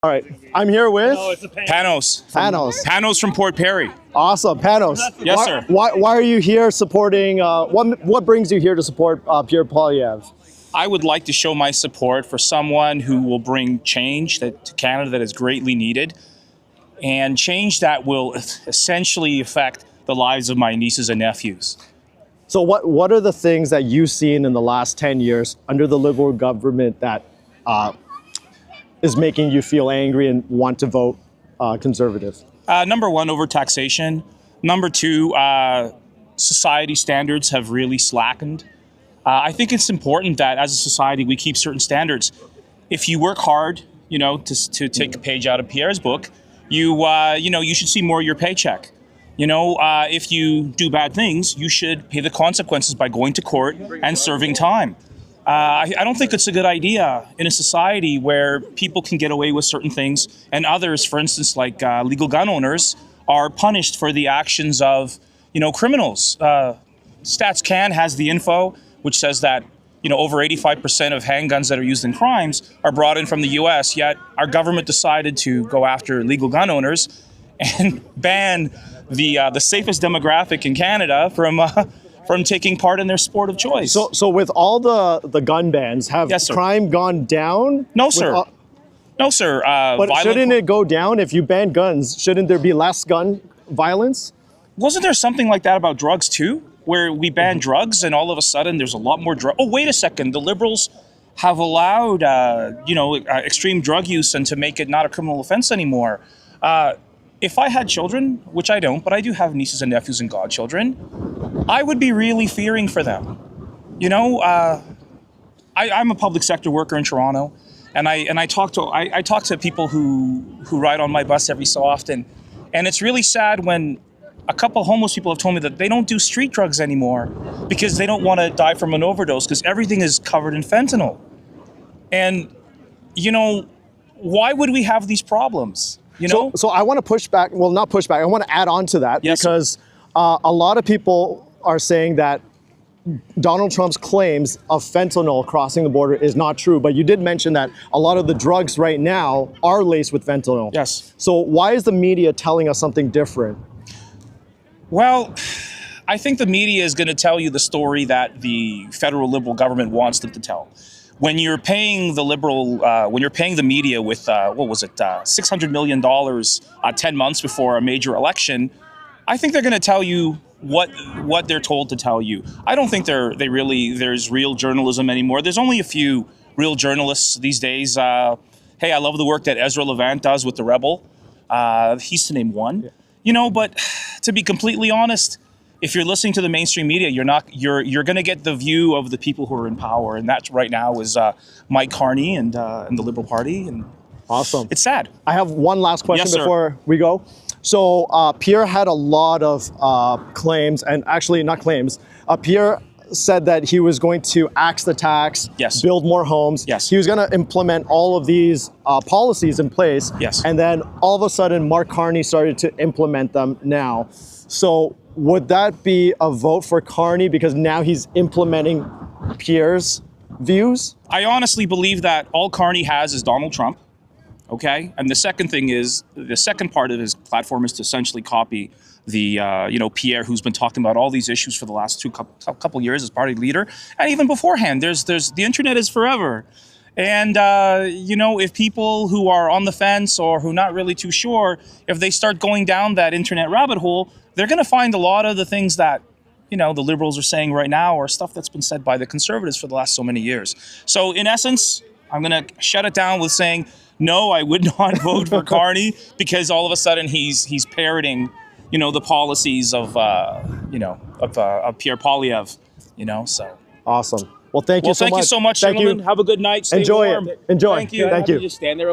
All right, I'm here with Panos. Panos from Port Perry. Awesome, Panos. Yes, sir. Why are you here supporting? What brings you here to support Pierre Poilievre? I would like to show my support for someone who will bring change to Canada that is greatly needed, and change that will essentially affect the lives of my nieces and nephews. So what are the things that you've seen in the last 10 years under the Liberal government that is making you feel angry and want to vote Conservative? Number one, overtaxation. Number two, society standards have really slackened. I think it's important that as a society we keep certain standards. If you work hard, to take a page out of Pierre's book, you should see more of your paycheck. If you do bad things, you should pay the consequences by going to court and serving time. I don't think it's a good idea in a society where people can get away with certain things and others, for instance, like legal gun owners, are punished for the actions of, criminals. StatsCan has the info, which says that, over 85% of handguns that are used in crimes are brought in from the US, yet our government decided to go after legal gun owners and ban the safest demographic in Canada from taking part in their sport of choice. So with all the gun bans, have crime gone down? No, sir. No, sir. But shouldn't it go down? If you ban guns, shouldn't there be less gun violence? Wasn't there something like that about drugs too, where we banned drugs and all of a sudden there's a lot more drugs? Oh, wait a second. The Liberals have allowed, extreme drug use and to make it not a criminal offense anymore. If I had children, which I don't, but I do have nieces and nephews and godchildren, I would be really fearing for them. I'm a public sector worker in Toronto, and I talk to people who ride on my bus every so often, and it's really sad when a couple homeless people have told me that they don't do street drugs anymore because they don't want to die from an overdose because everything is covered in fentanyl. And why would we have these problems? So I want to push back. Well, not push back. I want to add on to that because a lot of people are saying that Donald Trump's claims of fentanyl crossing the border is not true. But you did mention that a lot of the drugs right now are laced with fentanyl. Yes. So why is the media telling us something different? Well, I think the media is going to tell you the story that the federal Liberal government wants them to tell. When you're paying the the media with, $600 million 10 months before a major election, I think they're going to tell you what they're told to tell you. I don't think there's real journalism anymore. There's only a few real journalists these days. Hey, I love the work that Ezra Levant does with The Rebel. He's to name one. But to be completely honest, if you're listening to the mainstream media, you're going to get the view of the people who are in power, and that right now is Mike Carney and the Liberal Party. And awesome. It's sad. I have one last question before we go. So Pierre had a lot of claims, and actually not claims. Pierre said that he was going to axe the tax, build more homes. Yes. He was going to implement all of these policies in place. Yes. And then all of a sudden, Mark Carney started to implement them now. So would that be a vote for Carney because now he's implementing Pierre's views? I honestly believe that all Carney has is Donald Trump. Okay, and the second part of his platform is to essentially copy the Pierre, who's been talking about all these issues for the last couple years as party leader, and even beforehand. There's the internet is forever, and if people who are on the fence or who are not really too sure, if they start going down that internet rabbit hole, they're going to find a lot of the things that the Liberals are saying right now or stuff that's been said by the Conservatives for the last so many years. So in essence, I'm going to shut it down with saying, no, I would not vote for Carney because all of a sudden he's parroting, the policies of Pierre Poilievre, So awesome. Well, thank you so much. Thank you so much, gentlemen. Have a good night. Stay warm. Enjoy it. Enjoy. Thank you. Thank you. Just stand there.